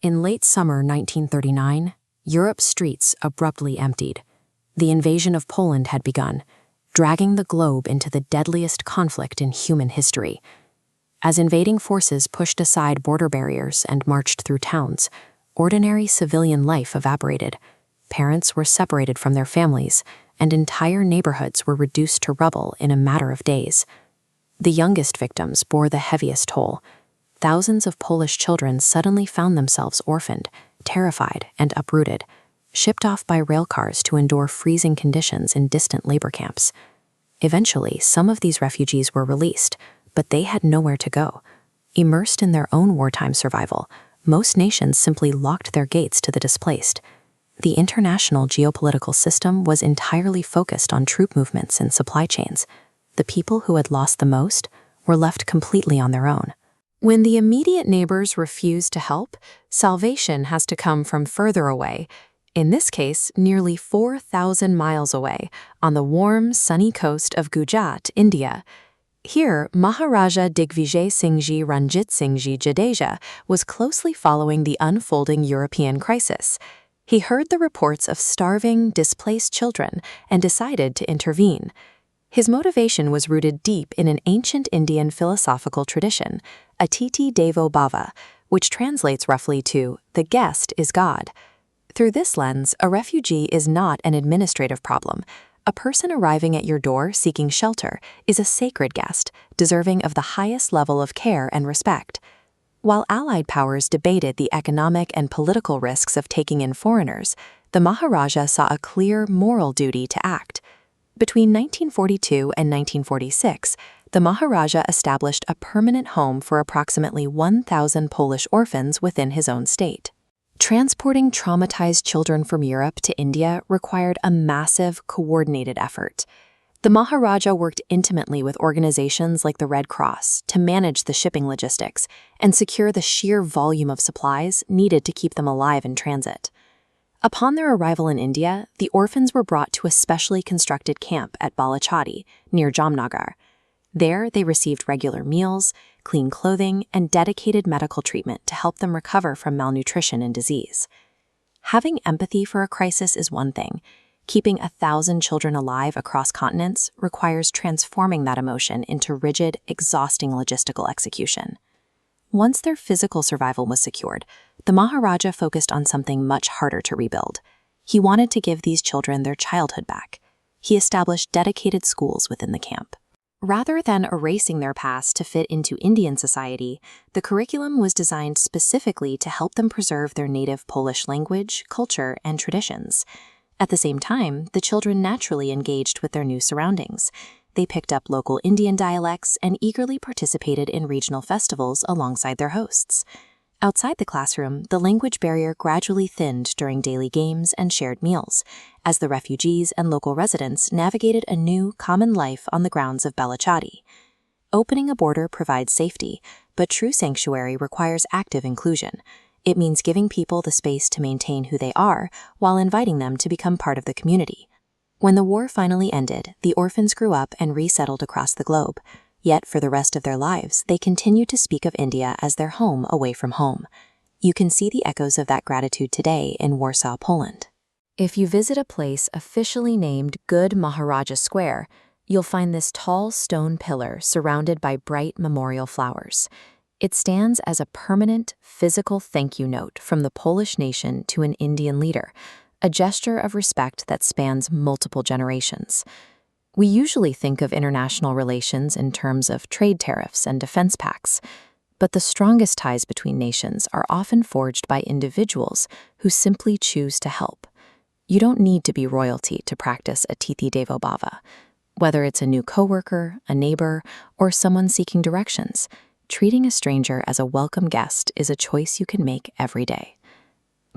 In late summer 1939, Europe's streets abruptly emptied. The invasion of Poland had begun, dragging the globe into the deadliest conflict in human history. As invading forces pushed aside border barriers and marched through towns, ordinary civilian life evaporated. Parents were separated from their families, and entire neighborhoods were reduced to rubble in a matter of days. The youngest victims bore the heaviest toll. Thousands of Polish children suddenly found themselves orphaned, terrified, and uprooted, shipped off by railcars to endure freezing conditions in distant labor camps. Eventually, some of these refugees were released, but they had nowhere to go. Immersed in their own wartime survival, most nations simply locked their gates to the displaced. The international geopolitical system was entirely focused on troop movements and supply chains. The people who had lost the most were left completely on their own. When the immediate neighbors refuse to help, salvation has to come from further away, in this case, nearly 4,000 miles away, on the warm, sunny coast of Gujarat, India. Here, Maharaja Digvijay Singhji Ranjit Singhji Jadeja was closely following the unfolding European crisis. He heard the reports of starving, displaced children and decided to intervene. His motivation was rooted deep in an ancient Indian philosophical tradition, Atiti Devo Bhava, which translates roughly to, "the guest is God." Through this lens, a refugee is not an administrative problem. A person arriving at your door seeking shelter is a sacred guest, deserving of the highest level of care and respect. While Allied powers debated the economic and political risks of taking in foreigners, the Maharaja saw a clear moral duty to act. Between 1942 and 1946, the Maharaja established a permanent home for approximately 1,000 Polish orphans within his own state. Transporting traumatized children from Europe to India required a massive, coordinated effort. The Maharaja worked intimately with organizations like the Red Cross to manage the shipping logistics and secure the sheer volume of supplies needed to keep them alive in transit. Upon their arrival in India, the orphans were brought to a specially constructed camp at Balachadi, near Jamnagar. There, they received regular meals, clean clothing, and dedicated medical treatment to help them recover from malnutrition and disease. Having empathy for a crisis is one thing. Keeping 1,000 children alive across continents requires transforming that emotion into rigid, exhausting logistical execution. Once their physical survival was secured, the Maharaja focused on something much harder to rebuild. He wanted to give these children their childhood back. He established dedicated schools within the camp. Rather than erasing their past to fit into Indian society, the curriculum was designed specifically to help them preserve their native Polish language, culture, and traditions. At the same time, the children naturally engaged with their new surroundings. They picked up local Indian dialects and eagerly participated in regional festivals alongside their hosts. Outside the classroom, the language barrier gradually thinned during daily games and shared meals, as the refugees and local residents navigated a new, common life on the grounds of Balachadi. Opening a border provides safety, but true sanctuary requires active inclusion. It means giving people the space to maintain who they are while inviting them to become part of the community. When the war finally ended, the orphans grew up and resettled across the globe. Yet for the rest of their lives, they continued to speak of India as their home away from home. You can see the echoes of that gratitude today in Warsaw, Poland. If you visit a place officially named Good Maharaja Square, you'll find this tall stone pillar surrounded by bright memorial flowers. It stands as a permanent, physical thank you note from the Polish nation to an Indian leader, a gesture of respect that spans multiple generations. We usually think of international relations in terms of trade tariffs and defense pacts, but the strongest ties between nations are often forged by individuals who simply choose to help. You don't need to be royalty to practice Atiti Devo Bhava. Whether it's a new coworker, a neighbor, or someone seeking directions, treating a stranger as a welcome guest is a choice you can make every day.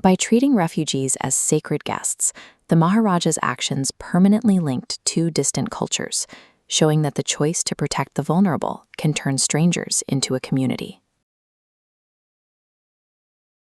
By treating refugees as sacred guests, the Maharaja's actions permanently linked two distant cultures, showing that the choice to protect the vulnerable can turn strangers into a community.